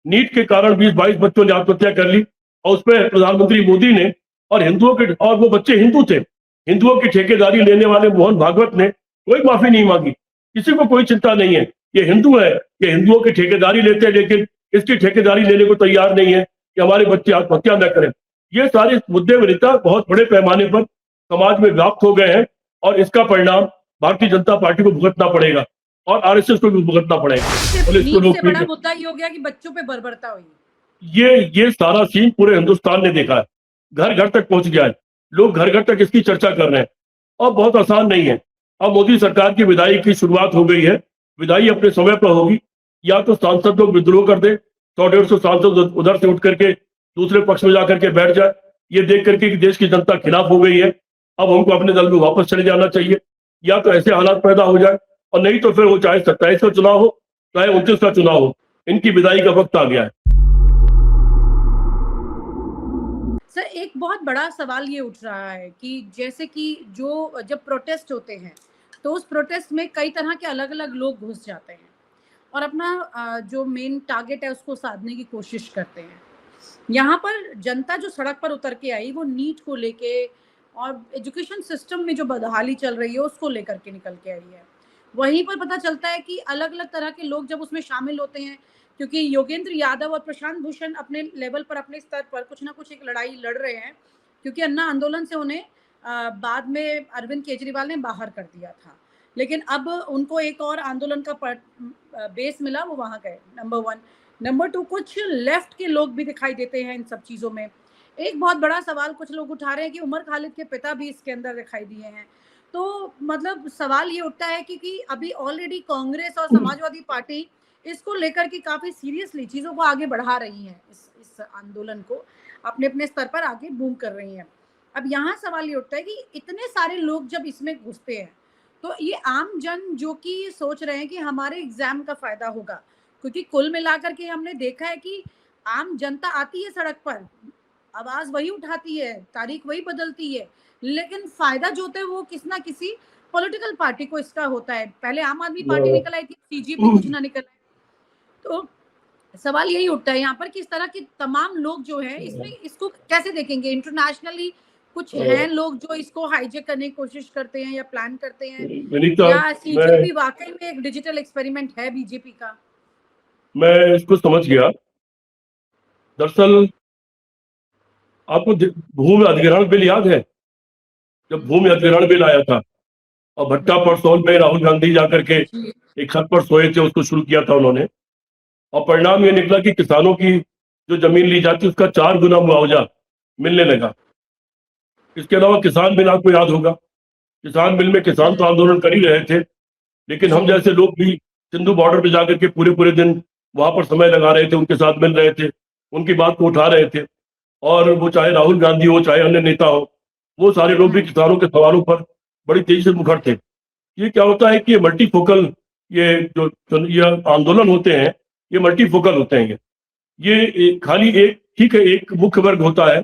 NEET के कारण 20-22 बच्चों ने आत्महत्या कर ली और उसमें प्रधानमंत्री मोदी ने और हिंदुओं के, और वो बच्चे हिंदू थे, हिंदुओं की ठेकेदारी लेने वाले मोहन भागवत ने कोई माफी नहीं मांगी। किसी को कोई चिंता नहीं है, ये हिंदू है, ये हिंदुओं की ठेकेदारी लेते हैं, लेकिन इसकी ठेकेदारी लेने को तैयार नहीं है कि हमारे बच्चे आत्महत्या न करें। ये सारे मुद्दे वनिता बहुत बड़े पैमाने पर समाज में व्याप्त हो गए हैं और इसका परिणाम भारतीय जनता पार्टी को भुगतना पड़ेगा और आरएसएस को भी भुगतना पड़ेगा। पुलिस को नीट लोग से बड़ा मुद्दा ये हो गया कि बच्चों पे बर्बरता हुई। ये सारा सीन पूरे हिंदुस्तान ने देखा है, घर घर तक पहुंच गया है, लोग घर घर तक इसकी चर्चा कर रहे हैं और बहुत आसान नहीं है। अब मोदी सरकार की विदाई की शुरुआत हो गई है, विदाई अपने समय पर होगी, या तो सांसद लोग विद्रोह कर दे, 100-150 सांसद उधर से उठ करके दूसरे पक्ष में जाकर के बैठ जाए, ये देख करके कि देश की जनता खिलाफ हो गई है, अब हमको अपने दल में वापस चले जाना चाहिए, या तो ऐसे हालात पैदा हो जाए, और नहीं तो फिर वो चाहे 27 का चुनाव हो चाहे 29 का चुनाव हो, इनकी विदाई का वक्त आ गया है। सर, एक बहुत बड़ा सवाल ये उठ रहा है कि जैसे कि जो जब प्रोटेस्ट होते हैं तो उस प्रोटेस्ट में कई तरह के अलग अलग लोग घुस जाते हैं और अपना जो मेन टारगेट है उसको साधने की कोशिश करते हैं। यहाँ पर जनता जो सड़क पर उतर के आई वो नीट को लेके और एजुकेशन सिस्टम में जो बदहाली चल रही है उसको लेकर के निकल के आई है। वहीं पर पता चलता है कि अलग अलग तरह के लोग जब उसमें शामिल होते हैं, क्योंकि योगेंद्र यादव और प्रशांत भूषण अपने लेवल पर अपने स्तर पर कुछ ना कुछ एक लड़ाई लड़ रहे हैं, क्योंकि अन्ना आंदोलन से उन्हें बाद में अरविंद केजरीवाल ने बाहर कर दिया था, लेकिन अब उनको एक और आंदोलन का बेस मिला, वो वहां गए। नंबर 1। नंबर 2, कुछ लेफ्ट के लोग भी दिखाई देते हैं इन सब चीजों में। एक बहुत बड़ा सवाल कुछ लोग उठा रहे हैं कि उमर खालिद के पिता भी इसके अंदर दिखाई दिए हैं। तो मतलब सवाल ये उठता है कि अभी ऑलरेडी कांग्रेस और समाजवादी पार्टी इसको लेकर के काफी सीरियसली चीजों को आगे बढ़ा रही हैं, इस आंदोलन को अपने अपने स्तर पर आगे बूम कर रही हैं। अब यहाँ सवाल ये उठता है कि इतने सारे लोग जब इसमें घुसते हैं तो ये आम जन जो कि सोच रहे हैं कि हमारे एग्जाम का फायदा होगा, क्योंकि कुल मिलाकर के हमने देखा है कि आम जनता आती है सड़क पर, आवाज वही उठाती है, तारीख वही बदलती है, लेकिन फायदा जो होता है वो किसी ना किसी पॉलिटिकल पार्टी को इसका होता है। पहले आम आदमी पार्टी निकल आई थी, सीजीपी कुछ ना निकल आए। तो सवाल यही उठता है यहाँ पर कि इस तरह के तमाम लोग जो हैं इसमें इसको कैसे देखेंगे। इंटरनेशनली कुछ हैं लोग जो इसको हाईजेक करने की कोशिश करते हैं या प्लान करते हैं, या सीजीपी वाकई में एक डिजिटल एक्सपेरिमेंट है बीजेपी का। मैं इसको समझ गया। दरअसल आपको भूमि अधिग्रहण बिल याद है? जब भूमि अधिग्रहण बिल आया था और भट्टा परसौल में राहुल गांधी जाकर के एक छत पर सोए थे, उसको शुरू किया था उन्होंने, और परिणाम ये निकला कि किसानों की जो जमीन ली जाती उसका 4 गुना मुआवजा मिलने लगा। इसके अलावा किसान बिल आपको याद होगा, किसान बिल में किसान तो आंदोलन कर ही रहे थे, लेकिन हम जैसे लोग भी सिंधु बॉर्डर पे जाकर के पूरे पूरे दिन वहां पर समय लगा रहे थे, उनके साथ मिल रहे थे, उनकी बात को उठा रहे थे, और वो चाहे राहुल गांधी हो चाहे अन्य नेता हो, वो सारे लोग भी किसानों के सवालों पर बड़ी तेजी से मुखर थे। ये क्या होता है कि ये मल्टीफोकल, ये आंदोलन होते हैं, ये मल्टीफोकल होते हैं। ये खाली एक, ठीक है, एक मुख्य वर्ग होता है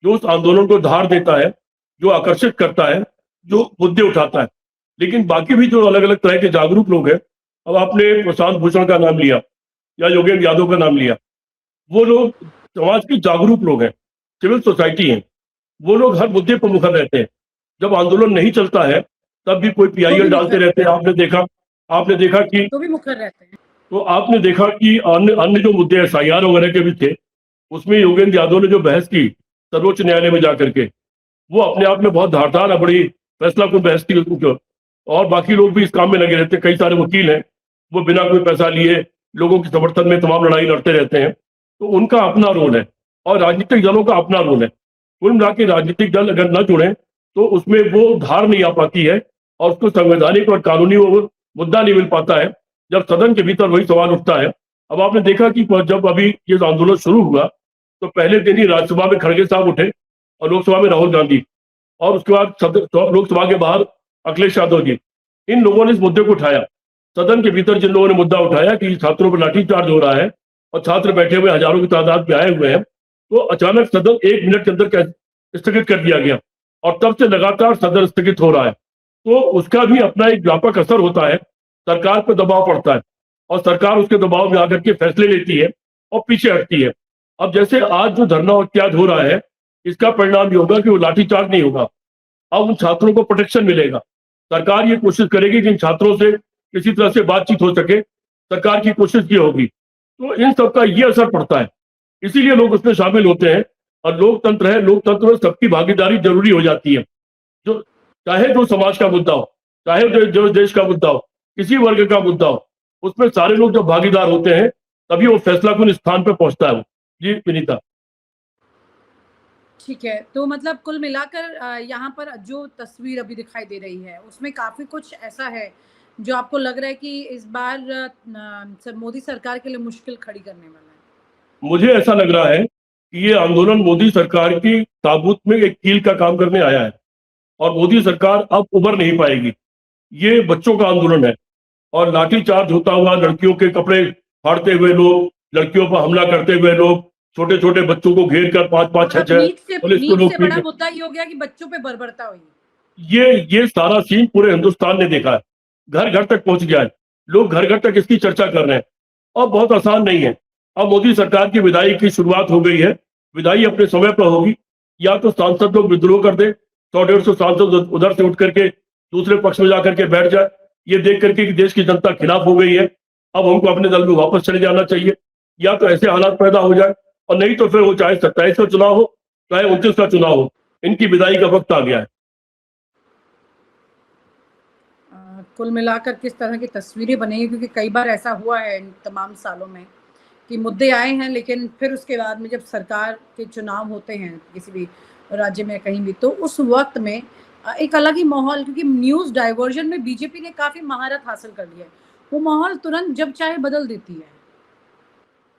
जो उस आंदोलन को धार देता है, जो आकर्षित करता है, जो मुद्दे उठाता है, लेकिन बाकी भी जो अलग अलग तरह के जागरूक लोग हैं, अब आपने प्रशांत भूषण का नाम लिया या योगेंद्र यादव का नाम लिया, वो लोग समाज के जागरूक लोग हैं, सिविल सोसाइटी हैं, वो लोग हर मुद्दे पर मुखर रहते हैं। जब आंदोलन नहीं चलता है तब भी कोई पीआईएल डालते रहते हैं। आपने देखा कि तो भी मुखर रहते हैं। तो आपने देखा कि अन्य जो मुद्दे एसआईआर वगैरह के भी थे, उसमें योगेंद्र यादव ने जो बहस की सर्वोच्च न्यायालय में जाकर के, वो अपने आप में बहुत धारदार है, बड़ी फैसला कुन बहस की। और बाकी लोग भी इस काम में लगे रहते हैं, कई सारे वकील हैं, वो बिना कोई पैसा लिए लोगों के समर्थन में तमाम लड़ाई लड़ते रहते हैं। तो उनका अपना रोल है और राजनीतिक दलों का अपना रोल है। कुल मिला के राजनीतिक दल अगर न जुड़े तो उसमें वो धार नहीं आ पाती है और उसको संवैधानिक और कानूनी वो मुद्दा नहीं मिल पाता है। जब सदन के भीतर वही सवाल उठता है, अब आपने देखा कि जब अभी ये आंदोलन शुरू हुआ तो पहले दिन ही राज्यसभा में खड़गे साहब उठे और लोकसभा में राहुल गांधी, और उसके बाद लोकसभा के बाहर अखिलेश यादव जी, इन लोगों ने इस मुद्दे को उठाया। सदन के भीतर जिन लोगों ने मुद्दा उठाया कि छात्रों पर लाठीचार्ज हो रहा है और छात्र बैठे हुए हजारों की तादाद में आए हुए हैं, तो अचानक सदन 1 मिनट के अंदर स्थगित कर दिया गया और तब से लगातार सदन स्थगित हो रहा है। तो उसका भी अपना एक व्यापक असर होता है, सरकार पर दबाव पड़ता है और सरकार उसके दबाव में आकर के फैसले लेती है और पीछे हटती है। अब जैसे आज जो धरना इत्यादि हो रहा है, इसका परिणाम ये होगा कि वो लाठीचार्ज नहीं होगा। अब उन छात्रों को प्रोटेक्शन मिलेगा। सरकार ये कोशिश करेगी कि इन छात्रों से किसी तरह से बातचीत हो सके, सरकार की कोशिश ये होगी। तो इन सब का ये असर पड़ता है, इसीलिए लोग उसमें शामिल होते हैं। और लोकतंत्र है, लोकतंत्र में सबकी भागीदारी जरूरी हो जाती है। जो चाहे जो समाज का मुद्दा हो, चाहे जो देश का मुद्दा हो, किसी वर्ग का मुद्दा हो, उसमें सारे लोग जब भागीदार होते हैं तभी वो फैसलाकुन स्थान पे पहुंचता है वो। जी विनीता। ठीक है, तो मतलब कुल मिलाकर यहाँ पर जो तस्वीर अभी दिखाई दे रही है, उसमें काफ़ी कुछ ऐसा है, जो आपको लग रहा है कि इस बार मोदी सरकार के लिए मुश्किल खड़ी करने वाला है? मुझे ऐसा लग रहा है कि ये आंदोलन मोदी सरकार की ताबूत में एक कील का काम करने आया है, और मोदी सरकार अब उबर नहीं पाएगी। ये बच्चों का आंदोलन है, और लाठीचार्ज होता हुआ, लड़कियों के कपड़े फाड़ते हुए लोग, लड़कियों पर हमला करते हुए लोग, छोटे छोटे बच्चों को घेर कर 5-5 मतलब 6-6 पुलिस को नीट लोग से बड़ा पीट। मुद्दा ये हो गया कि बच्चों पे बर्बरता हुई। ये सारा सीन पूरे हिंदुस्तान ने देखा है, घर घर तक पहुंच गया है। लोग घर घर तक इसकी चर्चा कर रहे हैं, और बहुत आसान नहीं है। अब मोदी सरकार की विदाई की शुरुआत हो गई है। विदाई अपने समय पर होगी, या तो सांसद लोग विद्रोह कर दे, 100-150 सांसद उधर से उठ करके दूसरे पक्ष में जाकर के बैठ जाए, ये देख करके कि देश की जनता खिलाफ हो गई है, अब हमको अपने दल में वापस चले जाना चाहिए। या तो ऐसे हालात पैदा हो जाए, और नहीं तो फिर वो चाहे 27 का चुनाव हो, चाहे 29 का चुनाव हो, इनकी विदाई का वक्त आ गया है। कुल मिलाकर किस तरह की तस्वीरें बनेंगी, क्योंकि कई बार ऐसा हुआ है इन तमाम सालों में कि मुद्दे आए हैं, लेकिन फिर उसके बाद में जब सरकार के चुनाव होते हैं किसी भी राज्य में कहीं भी, तो उस वक्त में एक अलग ही माहौल, क्योंकि न्यूज़ डाइवर्जन में बीजेपी ने काफ़ी महारत हासिल कर ली है, वो माहौल तुरंत जब चाहे बदल देती है।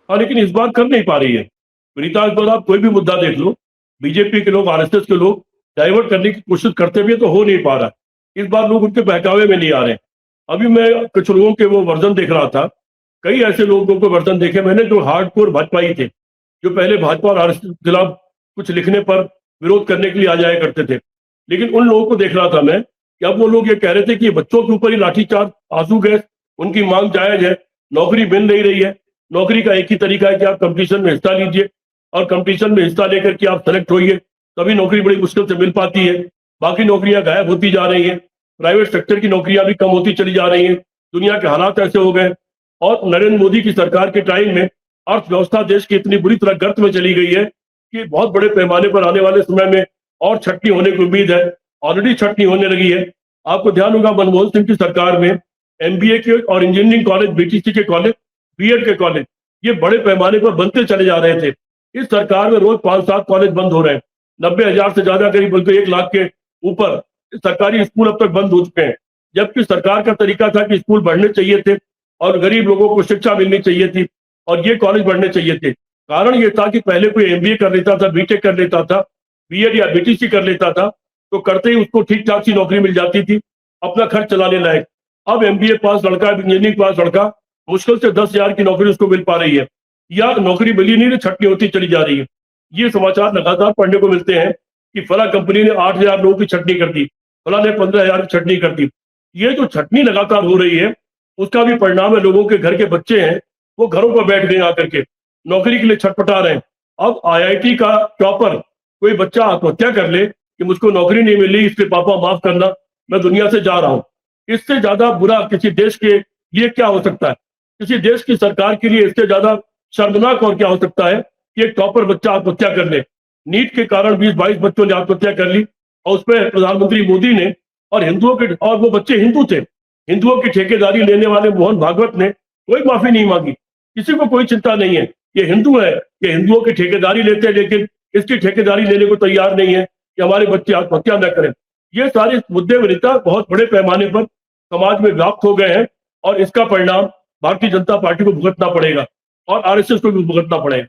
हाँ, लेकिन इस बार कर नहीं पा रही है विनीता। इस बार आप कोई भी मुद्दा देख लो, बीजेपी के लोग, आरएसएस के लोग डाइवर्ट करने की कोशिश करते भी हैं, तो हो नहीं पा रहा। इस बार लोग उनके बहकावे में नहीं आ रहे। अभी मैं कुछ लोगों के वो वर्जन देख रहा था, कई ऐसे लोगों को वर्जन देखे मैंने जो हार्डकोर भाजपाई थे, जो पहले भाजपा और आरएसएस के खिलाफ कुछ लिखने पर विरोध करने के लिए आ जाया करते थे। लेकिन उन लोगों को देख रहा था मैं कि अब वो लोग ये कह रहे थे कि बच्चों के ऊपर ही लाठीचार्ज, आंसू गैस, उनकी मांग जायज है, नौकरी मिल नहीं रही है। नौकरी का एक ही तरीका है कि आप कंपटीशन में हिस्सा लीजिए, और कंपटीशन में हिस्सा लेकर के आप सेलेक्ट होइए, तभी नौकरी बड़ी मुश्किल से मिल पाती है। बाकी नौकरियां गायब होती जा रही हैं, प्राइवेट सेक्टर की नौकरियां भी कम होती चली जा रही हैं। दुनिया के हालात ऐसे हो गए, और नरेंद्र मोदी की सरकार के टाइम में अर्थव्यवस्था देश की इतनी बुरी तरह गर्त में चली गई है कि बहुत बड़े पैमाने पर आने वाले समय में और छटनी होने की उम्मीद है। ऑलरेडी छटनी होने लगी है। आपको ध्यान होगा, मनमोहन सिंह की सरकार में एमबीए के और इंजीनियरिंग कॉलेज, बीटीसी के कॉलेज, बीएड के कॉलेज, ये बड़े पैमाने पर बनते चले जा रहे थे। इस सरकार में रोज 5-7 कॉलेज बंद हो रहे हैं। 90,000 से ज्यादा, करीब बल्कि 1 लाख के ऊपर सरकारी स्कूल अब तक बंद हो चुके हैं। जबकि सरकार का तरीका था कि स्कूल बढ़ने चाहिए थे, और गरीब लोगों को शिक्षा मिलनी चाहिए थी, और ये कॉलेज बढ़ने चाहिए थे। कारण ये था कि पहले कोई एमबीए कर लेता था, बीटेक कर लेता था, बीएड या बीटीसी कर लेता था, तो करते ही उसको ठीक ठाक सी नौकरी मिल जाती थी, अपना खर्च चलाने लायक। अब एमबीए पास लड़का, इंजीनियरिंग पास लड़का, मुश्किल से 10,000 की नौकरी उसको मिल पा रही है, या नौकरी मिली नहीं, छटनी होती चली जा रही है। ये समाचार लगातार पढ़ने को मिलते हैं कि फला कंपनी ने 8,000 लोगों की छटनी कर दी, फला ने 15,000 की छटनी कर दी। ये जो छटनी लगातार हो रही है, उसका भी परिणाम है, लोगों के घर के बच्चे हैं, वो घरों पर बैठ गए आकर के, नौकरी के लिए छटपटा रहे हैं। अब आईआईटी का टॉपर कोई बच्चा आत्महत्या कर ले कि मुझको नौकरी नहीं मिली, इसके पापा माफ करना, मैं दुनिया से जा रहा हूं, इससे ज्यादा बुरा किसी देश के लिए क्या हो सकता है? किसी देश की सरकार के लिए इससे ज्यादा शर्मनाक और क्या हो सकता है कि एक टॉपर बच्चा आत्महत्या कर ले। नीट के कारण 20-22 बच्चों ने आत्महत्या कर ली, और उस पर प्रधानमंत्री मोदी ने, और हिंदुओं के, और वो बच्चे हिंदू थे, हिंदुओं की ठेकेदारी लेने वाले मोहन भागवत ने कोई माफी नहीं मांगी। किसी को कोई चिंता नहीं है, ये हिंदू है, ये हिंदुओं की ठेकेदारी लेते हैं, लेकिन इसकी ठेकेदारी लेने को तैयार नहीं है कि हमारे बच्चे आत्महत्या न करें। ये सारे मुद्दे विनीता बहुत बड़े पैमाने पर समाज में व्याप्त हो गए हैं, और इसका परिणाम भारतीय जनता पार्टी को भुगतना पड़ेगा, और आरएसएस को भी भुगतना पड़ेगा।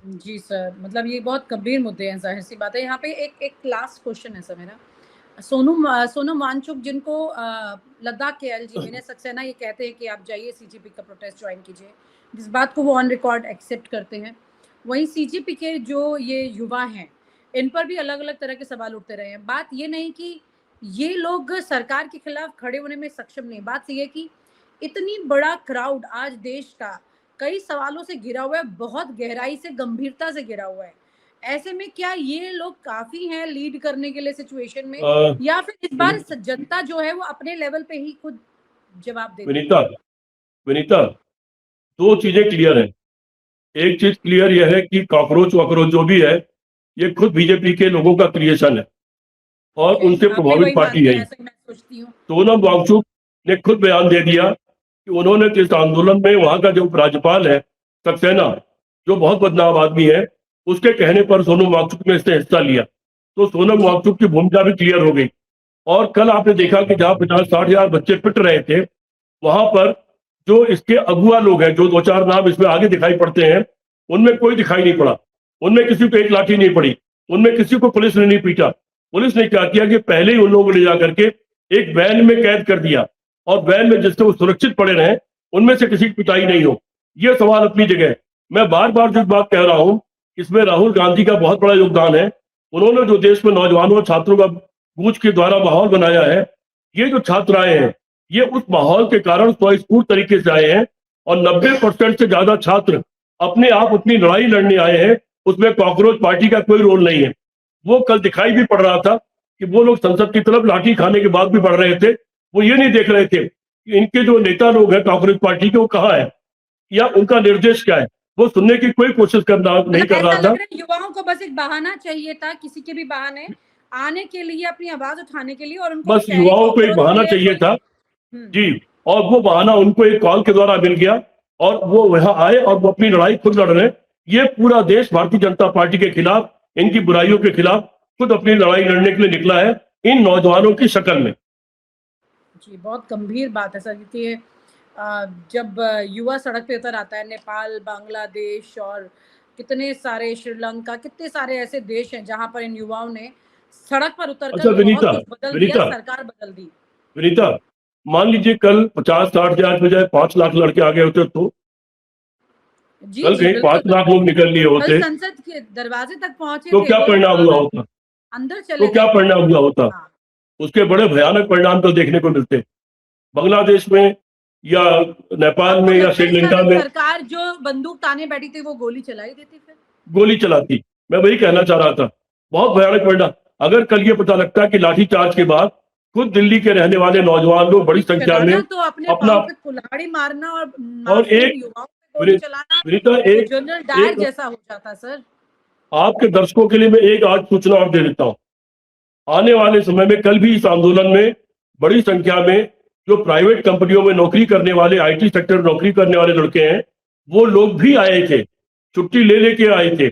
जी सर, मतलब ये बहुत गंभीर मुद्दे हैं, ज़ाहिर-सी बात है। यहाँ पे एक एक लास्ट क्वेश्चन है सर मेरा। सोनम वांगचुक, जिनको लद्दाख के एलजी विनय सक्सेना ये कहते हैं कि आप जाइए सीजेपी का प्रोटेस्ट ज्वाइन कीजिए, जिस बात को वो ऑन रिकॉर्ड एक्सेप्ट करते हैं। वहीं सीजेपी के जो ये युवा हैं, इन पर भी अलग-अलग तरह के सवाल उठते रहे हैं। बात ये नहीं कि ये लोग सरकार के खिलाफ खड़े होने में सक्षम नहीं, बात ये है कि इतनी बड़ा क्राउड आज देश का कई सवालों से घिरा हुआ है, बहुत गहराई से, गंभीरता से घिरा हुआ है। ऐसे में क्या ये लोग काफ़ी हैं लीड करने के लिए सिचुएशन में, या फिर इस बार जनता जो है वो अपने लेवल पे ही खुद जवाब देती है? विनीता, विनीता, 2 चीजें क्लियर हैं। एक चीज क्लियर यह है कि कॉकरोच-वॉकरोच जो भी है, ये खुद बीजेपी के लोगों का क्रिएशन है और उनसे आप भी प्रभावित वही पार्टी मानते है हैं, ये। ऐसा मैं सोचती हूँ। सोनम वांगचुक ने खुद बयान दे दिया कि उन्होंने तो इस आंदोलन में वहां का जो राज्यपाल है सक्सेना, जो बहुत बदनाम आदमी है, उसके कहने पर सोनम वांगचुक ने इससे हिस्सा लिया। तो सोनम वांगचुक की भूमिका भी क्लियर हो गई। और कल आपने देखा कि जहां 50-60 हजार बच्चे पिट रहे थे, वहां पर जो इसके अगुआ लोग हैं, जो 2-4 नाम इसमें आगे दिखाई पड़ते हैं, उनमें कोई दिखाई नहीं पड़ा। उनमें किसी को एक लाठी नहीं पड़ी, उनमें किसी को पुलिस ने नहीं पीटा। पुलिस ने क्या किया कि पहले ही उन लोगों को ले जाकर के एक वैन में कैद कर दिया और वैन में जिससे वो सुरक्षित पड़े रहे, उनमें से किसी की पिटाई नहीं हो। ये सवाल अपनी जगह है। मैं बार-बार जो बात कह रहा हूं, इसमें राहुल गांधी का बहुत बड़ा योगदान है। उन्होंने जो देश में नौजवानों और छात्रों का कूच के द्वारा माहौल बनाया है, ये जो छात्र आए हैं, ये उस माहौल के कारण स्वस्फूर्त तरीके से आए हैं और 90% से ज्यादा छात्र अपने आप अपनी लड़ाई लड़ने आए हैं। उसमें कॉकरोच पार्टी का कोई रोल नहीं है। वो कल दिखाई भी पड़ रहा था कि वो लोग संसद की तरफ लाठी खाने के बाद भी बढ़ रहे थे। वो ये नहीं देख रहे थे कि इनके जो नेता लोग हैं कॉकरोच पार्टी के, वो कहाँ है या उनका निर्देश क्या है। वो सुनने की कोई कोशिश करना नहीं कर ऐसा रहा लग था। रहा है युवाओं को बस एक बहाना चाहिए था, किसी के भी बहाने आने के लिए, अपनी आवाज उठाने के लिए, और उनको बस चाहे युवाओं को एक कॉकरोच बहाना मिले चाहिए था हम्म, जी, और वो बहाना उनको एक कॉल के द्वारा मिल गया और वो वहां आए और वो अपनी लड़ाई खुद लड़ रहे हैं। ये पूरा देश भारतीय जनता पार्टी के खिलाफ, इनकी बुराइयों के खिलाफ खुद अपनी लड़ाई लड़ने के लिए निकला है, इन नौजवानों की शक्ल में। जी, बहुत गंभीर बात है सर, क्योंकि जब युवा सड़क पे उतर आता है, नेपाल, बांग्लादेश और कितने सारे, श्रीलंका, कितने सारे ऐसे देश हैं जहाँ पर इन युवाओं ने सड़क पर अच्छा उतरकर बहुत विनीता, कुछ बदल दिया, विनीता, सरकार बदल दी। विनीता, मान लीजिए कल 50-60 हजार के बजाय 5 लाख लड़के आ गए होते तो जी, कल जी, कहीं बिल्कुल, 5 लाख बिल्कुल। लोग निकल लिए कल होते संसद के दरवाजे तक पहुँचे तो थे क्या वो परिणाम हुआ और होता? अंदर तो चले क्या गए थे। परिणाम हुआ होता? हाँ। उसके बड़े भयानक परिणाम तो देखने को मिलते। बांग्लादेश में या नेपाल आपको में या लगता है श्रीलंका सर में सरकार जो बंदूक ताने बैठी थी वो गोली चला ही देती फिर? गोली चलाती। मैं वही कहना चाह रहा था। बहुत भयानक परिणाम। अगर कल ये पता लगता कि लाठीचार्ज के बाद खुद दिल्ली के रहने वाले नौजवान लोग बड़ी संख्या में चलाना तो अपने अपना पाँव पे कुल्हाड़ी मारना और और मासूम युवाओं पे गोली चलाना विनीता, तो एक जनरल डायर एक जैसा हो जाता सर। आपके दर्शकों के लिए मैं एक आज सूचना और दे देता हूं। आने वाले समय में कल भी इस आंदोलन में बड़ी संख्या में जो प्राइवेट कंपनियों में नौकरी करने वाले, आईटी सेक्टर में नौकरी करने वाले लड़के हैं, वो लोग भी आए थे, छुट्टी ले लेके आए थे।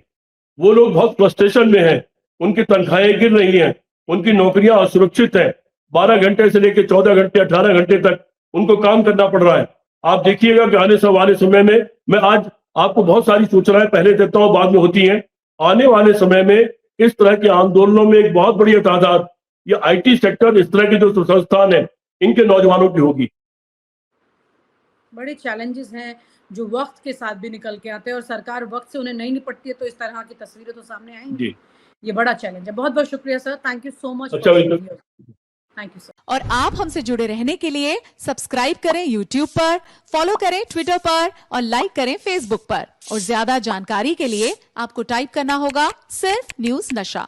वो लोग बहुत फ्रस्ट्रेशन में हैं, उनकी तनख्वाहें गिर रही हैं, उनकी नौकरियां असुरक्षित हैं। 12 घंटे से लेकर 14 घंटे, 18 घंटे तक उनको काम करना पड़ रहा है। आप देखिएगा कि आने वाले समय में, मैं आज आपको बहुत सारी सूचनाएं पहले देता हूं, बाद में होती हैं। आने वाले समय में इस तरह के आंदोलनों में एक बहुत बड़ी तादाद, ये आईटी सेक्टर, इस तरह के जो संस्थान है, इनके नौजवानों की होगी। बड़े चैलेंजेस हैं जो वक्त के साथ भी निकल के आते हैं, और सरकार वक्त से उन्हें नहीं निपटती है तो इस तरह की तस्वीरें तो सामने आएंगी। जी, ये बड़ा चैलेंज है। बहुत बहुत शुक्रिया sir, thank you so much अच्छा for Vinita. Sharing. Thank you sir. और आप हमसे जुड़े रहने के लिए सब्सक्राइब करें YouTube पर, फॉलो करें Twitter पर और लाइक करें Facebook पर। और ज्यादा जानकारी के लिए आपको टाइप करना होगा सिर्फ न्यूज नशा।